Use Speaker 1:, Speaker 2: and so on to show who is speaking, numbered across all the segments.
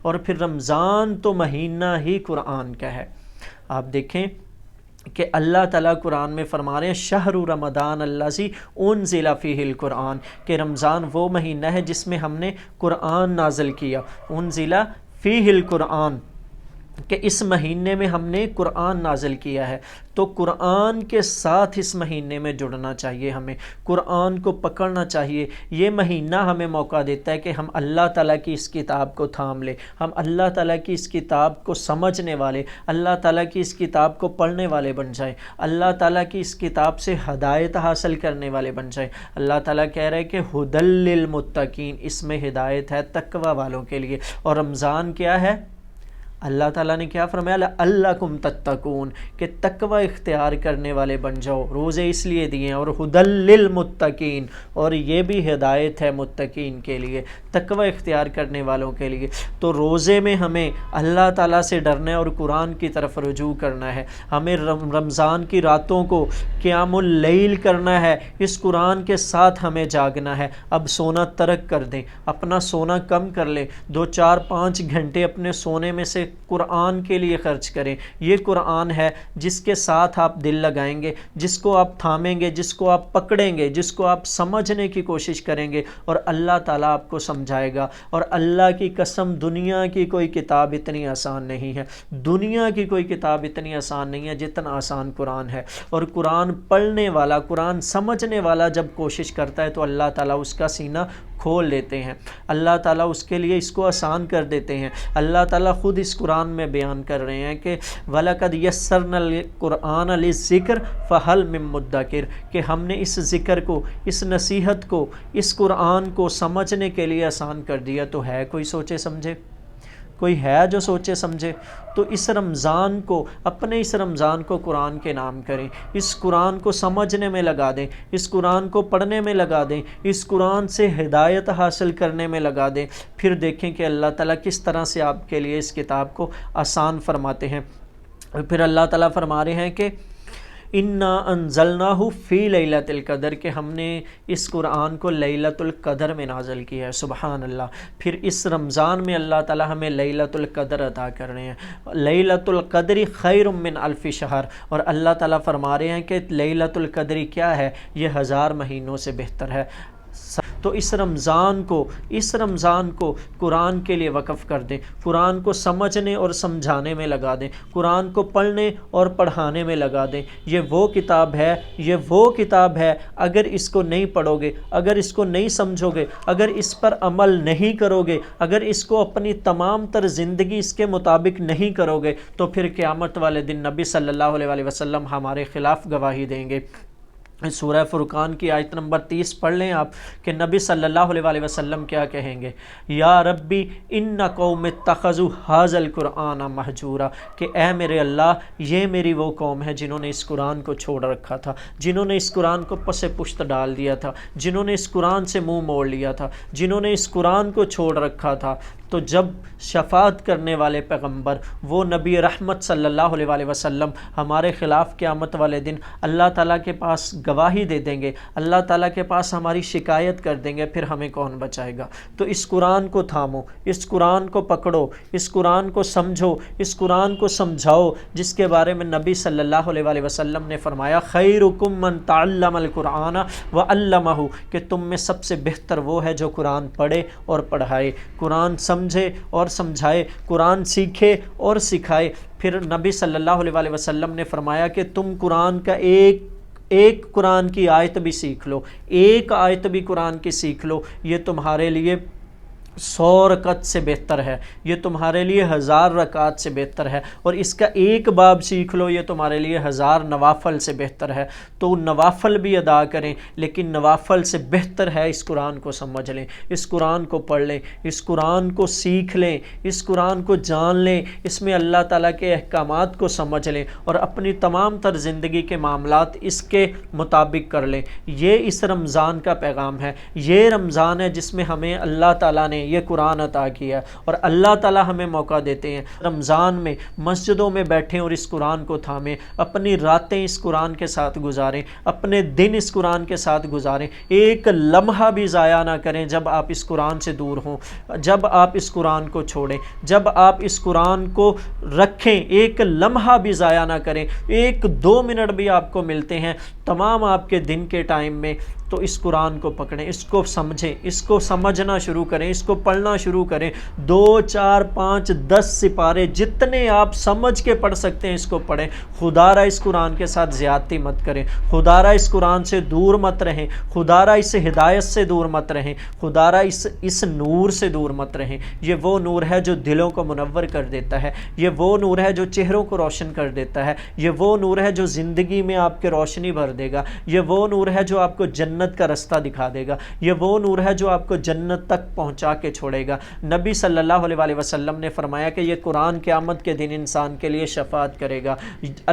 Speaker 1: اور پھر رمضان تو مہینہ ہی قرآن کا ہے۔ آپ دیکھیں کہ اللہ تعالیٰ قرآن میں فرما رہے ہیں شہر رمضان الذی انزل فیہ القرآن، کہ رمضان وہ مہینہ ہے جس میں ہم نے قرآن نازل کیا، انزل فیہ القرآن، کہ اس مہینے میں ہم نے قرآن نازل کیا ہے۔ تو قرآن کے ساتھ اس مہینے میں جڑنا چاہیے، ہمیں قرآن کو پکڑنا چاہیے۔ یہ مہینہ ہمیں موقع دیتا ہے کہ ہم اللہ تعالیٰ کی اس کتاب کو تھام لیں، ہم اللہ تعالیٰ کی اس کتاب کو سمجھنے والے، اللہ تعالیٰ کی اس کتاب کو پڑھنے والے بن جائیں، اللہ تعالیٰ کی اس کتاب سے ہدایت حاصل کرنے والے بن جائیں۔ اللہ تعالیٰ کہہ رہے ہیں کہ ھدی للمتقین، اس میں ہدایت ہے تقوی والوں کے لیے۔ اور رمضان کیا ہے؟ اللہ تعالیٰ نے کیا فرمایا؟ لعلکم تتقون، کہ تقوی اختیار کرنے والے بن جاؤ۔ روزے اس لیے دیے ہیں، اور ھدی للمتقین، اور یہ بھی ہدایت ہے متقین کے لیے، تقوی اختیار کرنے والوں کے لیے۔ تو روزے میں ہمیں اللہ تعالیٰ سے ڈرنا ہے اور قرآن کی طرف رجوع کرنا ہے۔ ہمیں رمضان کی راتوں کو قیام اللیل کرنا ہے، اس قرآن کے ساتھ ہمیں جاگنا ہے۔ اب سونا ترک کر دیں، اپنا سونا کم کر لیں، 2 4 5 گھنٹے اپنے سونے میں سے قرآن کے لیے خرچ کریں۔ یہ قرآن ہے جس کے ساتھ آپ دل لگائیں گے، جس کو آپ تھامیں گے، جس کو آپ پکڑیں گے، جس کو آپ سمجھنے کی کوشش کریں گے، اور اللہ تعالیٰ آپ کو سمجھائے گا۔ اور اللہ کی قسم، دنیا کی کوئی کتاب اتنی آسان نہیں ہے، دنیا کی کوئی کتاب اتنی آسان نہیں ہے جتنا آسان قرآن ہے۔ اور قرآن پڑھنے والا، قرآن سمجھنے والا جب کوشش کرتا ہے تو اللہ تعالیٰ اس کا سینہ کھول لیتے ہیں، اللہ تعالیٰ اس کے لیے اس کو آسان کر دیتے ہیں۔ اللہ تعالیٰ خود اس قرآن میں بیان کر رہے ہیں کہ وَلَقَدْ يَسَّرْنَا الْقُرْآنَ لِلذِّكْرِ فَهَلْ مِن مُدَّكِرٍ، کہ ہم نے اس ذکر کو، اس نصیحت کو، اس قرآن کو سمجھنے کے لیے آسان کر دیا، تو ہے کوئی سوچے سمجھے؟ کوئی ہے جو سوچے سمجھے؟ تو اس رمضان کو، اپنے اس رمضان کو قرآن کے نام کریں، اس قرآن کو سمجھنے میں لگا دیں، اس قرآن کو پڑھنے میں لگا دیں، اس قرآن سے ہدایت حاصل کرنے میں لگا دیں۔ پھر دیکھیں کہ اللہ تعالیٰ کس طرح سے آپ کے لیے اس کتاب کو آسان فرماتے ہیں۔ پھر اللہ تعالیٰ فرما رہے ہیں کہ انا انزلناہ فی لیلۃ القدر، کہ ہم نے اس قرآن کو لیلۃ القدر میں نازل کیا ہے۔ سبحان اللہ۔ پھر اس رمضان میں اللہ تعالی ہمیں لیلۃ القدر عطا کر رہے ہیں۔ لیلۃ القدر خیر من الف شہر، اور اللہ تعالیٰ فرما رہے ہیں کہ لیلۃ القدر کیا ہے؟ یہ 1000 مہینوں سے بہتر ہے۔ تو اس رمضان کو قرآن کے لیے وقف کر دیں، قرآن کو سمجھنے اور سمجھانے میں لگا دیں، قرآن کو پڑھنے اور پڑھانے میں لگا دیں۔ یہ وہ کتاب ہے، اگر اس کو نہیں پڑھو گے، اگر اس کو نہیں سمجھو گے، اگر اس پر عمل نہیں کرو گے، اگر اس کو اپنی تمام تر زندگی اس کے مطابق نہیں کرو گے، تو پھر قیامت والے دن نبی صلی اللہ علیہ وسلم ہمارے خلاف گواہی دیں گے۔ سورہ فرقان کی آیت نمبر 30 پڑھ لیں آپ، کہ نبی صلی اللہ علیہ وسلم کیا کہیں گے؟ یا ربی ان قوم اتخذوا ھذا القرآن مہجورا، کہ اے میرے اللہ، یہ میری وہ قوم ہے جنہوں نے اس قرآن کو چھوڑ رکھا تھا، جنہوں نے اس قرآن کو پس پشت ڈال دیا تھا، جنہوں نے اس قرآن سے منہ موڑ لیا تھا، جنہوں نے اس قرآن کو چھوڑ رکھا تھا۔ تو جب شفاعت کرنے والے پیغمبر، وہ نبی رحمت صلی اللہ علیہ وسلم ہمارے خلاف قیامت والے دن اللہ تعالیٰ کے پاس گواہی دے دیں گے، اللہ تعالیٰ کے پاس ہماری شکایت کر دیں گے، پھر ہمیں کون بچائے گا؟ تو اس قرآن کو تھامو، اس قرآن کو پکڑو، اس قرآن کو سمجھو، اس قرآن کو سمجھاؤ، جس کے بارے میں نبی صلی اللہ علیہ وسلم نے فرمایا خیرکم من تعلم القرآن وعلمہ، کہ تم میں سب سے بہتر وہ ہے جو قرآن پڑھے اور پڑھائے، قرآن سمجھے اور سمجھائے، قرآن سیکھے اور سکھائے۔ پھر نبی صلی اللہ علیہ وسلم نے فرمایا کہ تم قرآن کا ایک قرآن کی آیت بھی سیکھ لو، ایک آیت بھی قرآن کی سیکھ لو، یہ تمہارے لیے 100 رکعت سے بہتر ہے، یہ تمہارے لیے 1000 رکعت سے بہتر ہے، اور اس کا ایک باب سیکھ لو، یہ تمہارے لیے 1000 نوافل سے بہتر ہے۔ تو نوافل بھی ادا کریں، لیکن نوافل سے بہتر ہے اس قرآن کو سمجھ لیں، اس قرآن کو پڑھ لیں، اس قرآن کو سیکھ لیں، اس قرآن کو جان لیں، اس میں اللہ تعالیٰ کے احکامات کو سمجھ لیں، اور اپنی تمام تر زندگی کے معاملات اس کے مطابق کر لیں۔ یہ اس رمضان کا پیغام ہے، یہ رمضان ہے جس میں ہمیں اللہ تعالیٰ نے ہیں یہ قرآن عطا کیا ہے، اور اللہ تعالی ہمیں موقع دیتے ہیں رمضان میں مسجدوں میں بیٹھیں اور اس قرآن کو تھامیں، اپنی راتیں اس قرآن کے ساتھ گزاریں، اپنے دن اس قرآن کے ساتھ گزاریں، ایک لمحہ بھی ضائع نہ کریں جب آپ اس قرآن سے دور ہوں، جب آپ اس قرآن کو چھوڑیں، جب آپ اس قرآن کو رکھیں، ایک لمحہ بھی ضائع نہ کریں، 1-2 منٹ بھی آپ کو ملتے ہیں تمام آپ کے دن کے ٹائم میں، تو اس قرآن کو پکڑیں، اس کو سمجھیں، اس کو سمجھنا شروع کریں، اس کو پڑھنا شروع کریں، 2 4 5 10 سپارے جتنے آپ سمجھ کے پڑھ سکتے ہیں اس کو پڑھیں، خدا را اس قرآن کے ساتھ زیادتی مت کریں، خدا را اس قرآن سے دور مت رہیں، خدا را اس ہدایت سے دور مت رہیں، خدا را اس نور سے دور مت رہیں۔ یہ وہ نور ہے جو دلوں کو منور کر دیتا ہے، یہ وہ نور ہے جو چہروں کو روشن کر دیتا ہے، یہ وہ نور ہے جو زندگی میں آپ کے روشنی بھر دے گا، یہ وہ نور ہے جو آپ کو جنت کا رستہ دکھا دے گا، یہ وہ نور ہے جو آپ کو جنت تک پہنچا کے چھوڑے گا۔ نبی صلی اللہ علیہ وسلم نے فرمایا کہ یہ قرآن قیامت کے دن انسان کے لیے شفاعت کرے گا،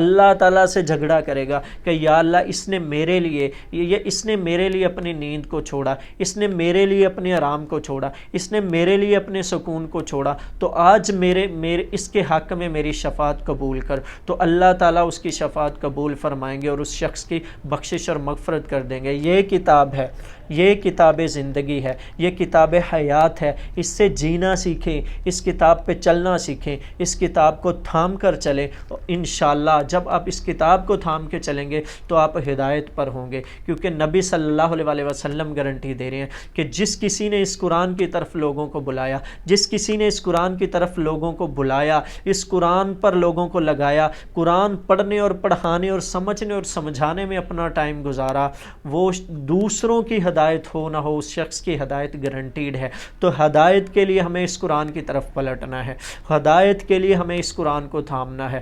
Speaker 1: اللہ تعالیٰ سے جھگڑا کرے گا کہ یا اللہ اس نے میرے لیے اپنی نیند کو چھوڑا، اس نے میرے لیے اپنے آرام کو چھوڑا، اس نے میرے لیے اپنے سکون کو چھوڑا، تو آج میرے اس کے حق میں میری شفاعت قبول کر۔ تو اللہ تعالیٰ اس کی شفاعت قبول فرمائیں گے اور اس شخص کی بخشش اور مغفرت کر دیں گے۔ یہ کتاب ہے، یہ کتاب زندگی ہے، یہ کتاب حیات ہے، اس سے جینا سیکھیں، اس کتاب پہ چلنا سیکھیں، اس کتاب کو تھام کر چلیں، انشاءاللہ جب آپ اس کتاب کو تھام کے چلیں گے تو آپ ہدایت پر ہوں گے، کیونکہ نبی صلی اللہ علیہ وسلم گارنٹی دے رہے ہیں کہ جس کسی نے اس قرآن کی طرف لوگوں کو بلایا، جس کسی نے اس قرآن کی طرف لوگوں کو بلایا، اس قرآن پر لوگوں کو لگایا، قرآن پڑھنے اور پڑھانے اور سمجھنے اور سمجھانے میں اپنا ٹائم گزارا، وہ دوسروں کی ہدایت ہو نہ ہو اس شخص کی ہدایت گارنٹیڈ ہے۔ تو ہدایت کے لیے ہمیں اس قرآن کی طرف پلٹنا ہے، ہدایت کے لیے ہمیں اس قرآن کو تھامنا ہے۔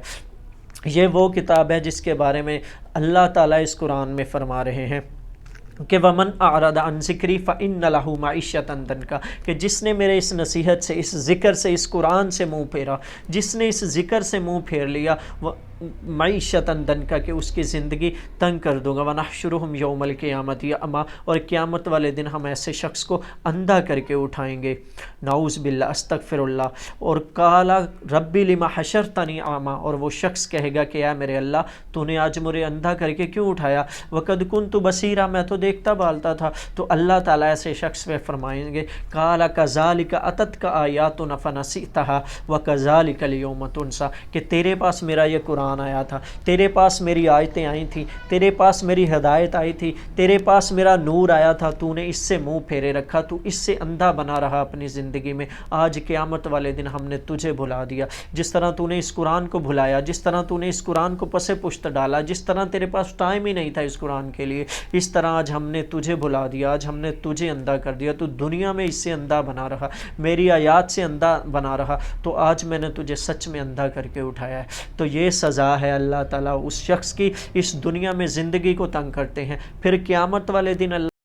Speaker 1: یہ وہ کتاب ہے جس کے بارے میں اللہ تعالیٰ اس قرآن میں فرما رہے ہیں کہ وَمَنْ أَعْرَضَ عَنْ ذِكْرِي فَإِنَّ لَهُ مَعِيشَةً ضَنْكًا، کہ جس نے میرے اس نصیحت سے، اس ذکر سے، اس قرآن سے منہ پھیرا، جس نے اس ذکر سے منہ پھیر لیا، وہ معیشتاً ضنکا، کہ اس کی زندگی تنگ کر دوں گا، وَنَحْشُرُهُمْ يَوْمَ الْقِيَامَةِ أَعْمَىٰ، اور قیامت والے دن ہم ایسے شخص کو اندھا کر کے اٹھائیں گے، نعوذ باللہ، استغفر اللہ۔ اور قال ربی لما حشرتنی اعمیٰ، اور وہ شخص کہے گا کہ اے میرے اللہ تو نے آج مجھے اندھا کر کے کیوں اٹھایا، وقد كنت بصیرا، میں تو دیکھتا بالتا تھا۔ تو اللہ تعالیٰ ایسے شخص پہ فرمائیں گے قال كذلك اتتك آیاتنا فنسیتها وكذلك اليوم تنسى، کہ تیرے پاس میرا یہ قرآن آیا تھا، تیرے پاس میری آیتیں آئی تھیں، تیرے پاس میری ہدایت آئی تھی، تیرے پاس میرا نور آیا تھا، تو نے اس سے منہ پھیرے رکھا، تو اس سے اندھا بنا رہا اپنی زندگی میں، آج قیامت والے دن ہم نے تجھے بھلا دیا۔ جس طرح تو نے اس قرآن کو بھلایا، جس طرح تو نے اس قرآن کو پس پشت ڈالا، جس طرح تیرے پاس ٹائم ہی نہیں تھا اس قرآن کے لیے، اس طرح آج ہم نے تجھے بھلا دیا، آج ہم نے تجھے اندھا کر دیا، تو دنیا میں اس سے اندھا بنا رہا، میری آیات سے اندھا بنا رہا، تو آج میں نے تجھے سچ میں اندھا کر کے اٹھایا ہے۔ تو یہ سزا ہے اللہ تعالیٰ اس شخص کی، اس دنیا میں زندگی کو تنگ کرتے ہیں، پھر قیامت والے دن اللہ